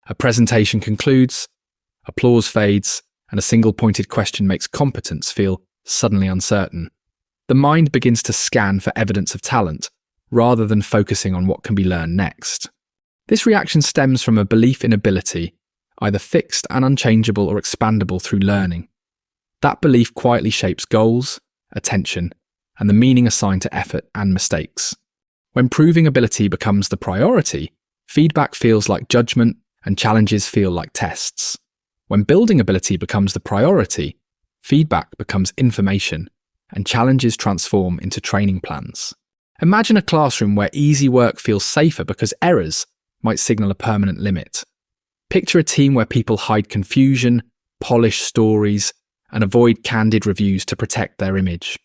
A presentation concludes, applause fades, and a single pointed question makes competence feel suddenly uncertain. The mind begins to scan for evidence of talent, rather than focusing on what can be learned next. This reaction stems from a belief in ability, either fixed and unchangeable or expandable through learning. That belief quietly shapes goals, attention, and the meaning assigned to effort and mistakes. When proving ability becomes the priority, feedback feels like judgment and challenges feel like tests. When building ability becomes the priority, feedback becomes information and challenges transform into training plans. Imagine a classroom where easy work feels safer because errors might signal a permanent limit. Picture a team where people hide confusion, polish stories, and avoid candid reviews to protect their image.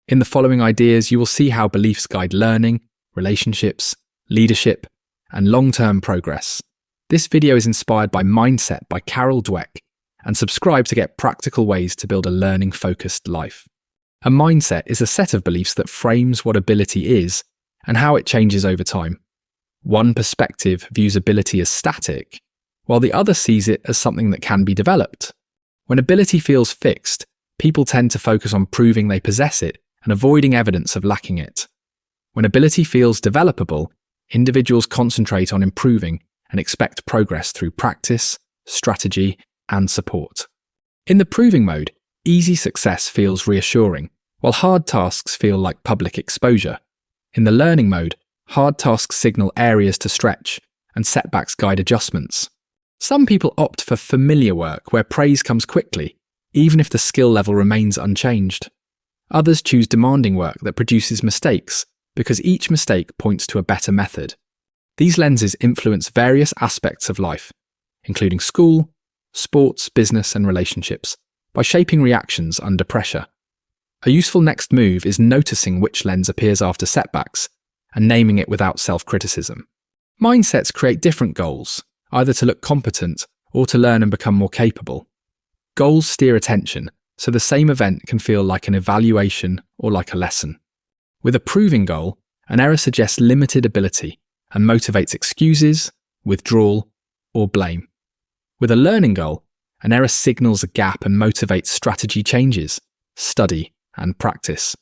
In the following ideas, you will see how beliefs guide learning, relationships, leadership, and long-term progress. This video is inspired by Mindset by Dweck, and subscribe to get practical ways to build a learning-focused life. A mindset is a set of beliefs that frames what ability is and how it changes over time. One perspective views ability as static, while the other sees it as something that can be developed. When ability feels fixed, people tend to focus on proving they possess it and avoiding evidence of lacking it. When ability feels developable, individuals concentrate on improving and expect progress through practice, strategy, and support. In the proving mode, easy success feels reassuring, while hard tasks feel like public exposure. In the learning mode, hard tasks signal areas to stretch, and setbacks guide adjustments. Some people opt for familiar work where praise comes quickly, even if the skill level remains unchanged. Others choose demanding work that produces mistakes, because each mistake points to a better method. These lenses influence various aspects of life, including school, sports, business, and relationships, by shaping reactions under pressure. A useful next move is noticing which lens appears after setbacks and naming it without self-criticism. Mindsets create different goals, either to look competent or to learn and become more capable. Goals steer attention, so the same event can feel like an evaluation or like a lesson. With a proving goal, an error suggests limited ability and motivates excuses, withdrawal, or blame. With a learning goal, an error signals a gap and motivates strategy changes, study, and practice.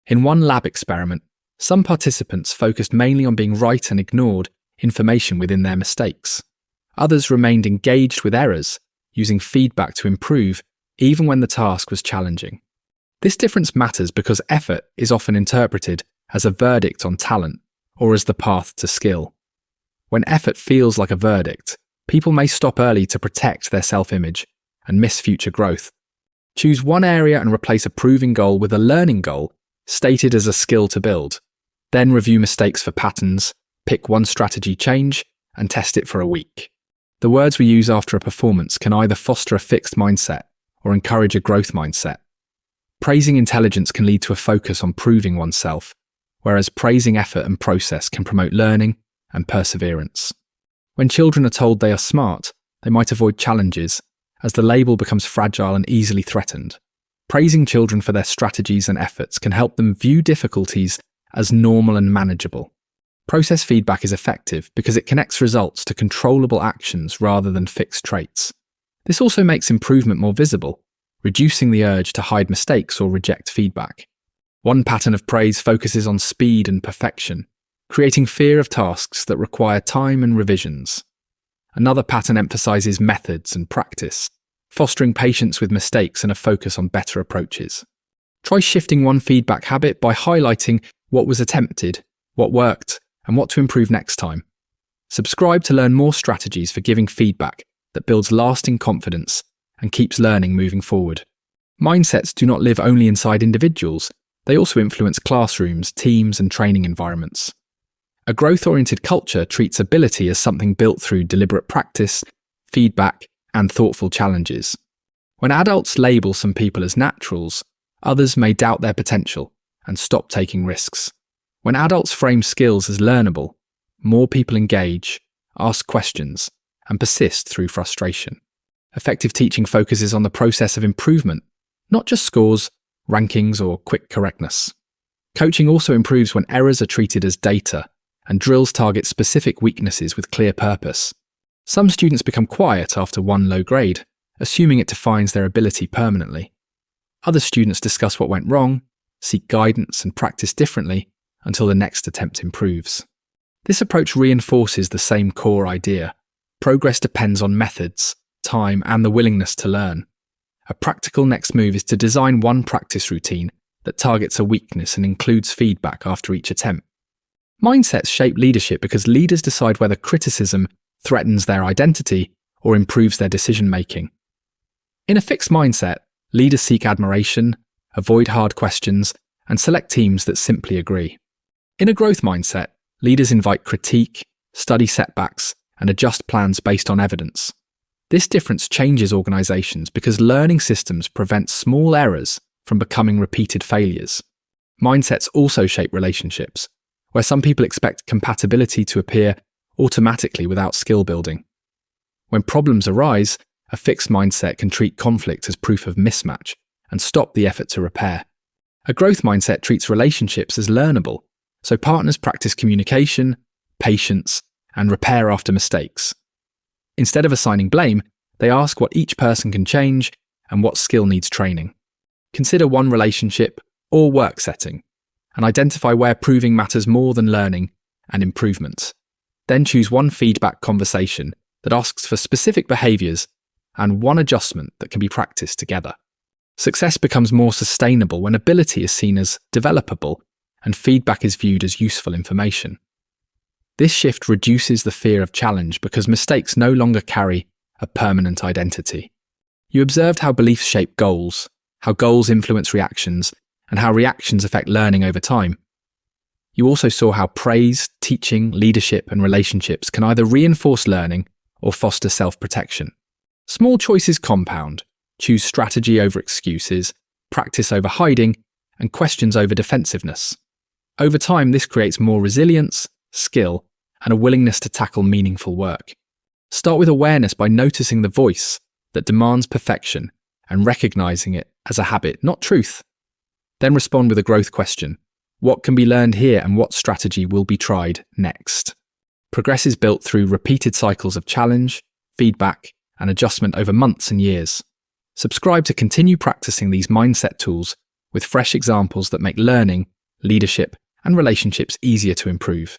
In one lab experiment, some participants focused mainly on being right and ignored information within their mistakes. Others remained engaged with errors, using feedback to improve even when the task was challenging. This difference matters because effort is often interpreted as a verdict on talent or as the path to skill. When effort feels like a verdict, people may stop early to protect their self-image and miss future growth. Choose one area and replace a proving goal with a learning goal, stated as a skill to build. Then review mistakes for patterns, pick one strategy change, and test it for a week. The words we use after a performance can either foster a fixed mindset or encourage a growth mindset. Praising intelligence can lead to a focus on proving oneself, whereas praising effort and process can promote learning and perseverance. When children are told they are smart, they might avoid challenges, as the label becomes fragile and easily threatened. Praising children for their strategies and efforts can help them view difficulties as normal and manageable. Process feedback is effective because it connects results to controllable actions rather than fixed traits. This also makes improvement more visible, reducing the urge to hide mistakes or reject feedback. One pattern of praise focuses on speed and perfection, creating fear of tasks that require time and revisions. Another pattern emphasizes methods and practice, fostering patience with mistakes and a focus on better approaches. Try shifting one feedback habit by highlighting what was attempted, what worked, and what to improve next time. Subscribe to learn more strategies for giving feedback that builds lasting confidence and keeps learning moving forward. Mindsets do not live only inside individuals, they also influence classrooms, teams, and training environments. A growth-oriented culture treats ability as something built through deliberate practice, feedback, and thoughtful challenges. When adults label some people as naturals, others may doubt their potential and stop taking risks. When adults frame skills as learnable, more people engage, ask questions, and persist through frustration. Effective teaching focuses on the process of improvement, not just scores, rankings, or quick correctness. Coaching also improves when errors are treated as data, and drills target specific weaknesses with clear purpose. Some students become quiet after one low grade, assuming it defines their ability permanently. Other students discuss what went wrong, seek guidance, and practice differently until the next attempt improves. This approach reinforces the same core idea. Progress depends on methods, time, and the willingness to learn. A practical next move is to design one practice routine that targets a weakness and includes feedback after each attempt. Mindsets shape leadership because leaders decide whether criticism threatens their identity or improves their decision-making. In a fixed mindset, leaders seek admiration, avoid hard questions, and select teams that simply agree. In a growth mindset, leaders invite critique, study setbacks, and adjust plans based on evidence. This difference changes organizations because learning systems prevent small errors from becoming repeated failures. Mindsets also shape relationships, where some people expect compatibility to appear automatically without skill building. When problems arise, a fixed mindset can treat conflict as proof of mismatch and stop the effort to repair. A growth mindset treats relationships as learnable, so partners practice communication, patience, and repair after mistakes. Instead of assigning blame, they ask what each person can change and what skill needs training. Consider one relationship or work setting and identify where proving matters more than learning and improvement. Then choose one feedback conversation that asks for specific behaviours and one adjustment that can be practiced together. Success becomes more sustainable when ability is seen as developable and feedback is viewed as useful information. This shift reduces the fear of challenge because mistakes no longer carry a permanent identity. You observed how beliefs shape goals, how goals influence reactions, and how reactions affect learning over time. You also saw how praise, teaching, leadership, and relationships can either reinforce learning or foster self-protection. Small choices compound. Choose strategy over excuses, practice over hiding, and questions over defensiveness. Over time, this creates more resilience, skill, and a willingness to tackle meaningful work. Start with awareness by noticing the voice that demands perfection and recognizing it as a habit, not truth. Then respond with a growth question. What can be learned here and what strategy will be tried next? Progress is built through repeated cycles of challenge, feedback, and adjustment over months and years. Subscribe to continue practicing these mindset tools with fresh examples that make learning, leadership, and relationships easier to improve.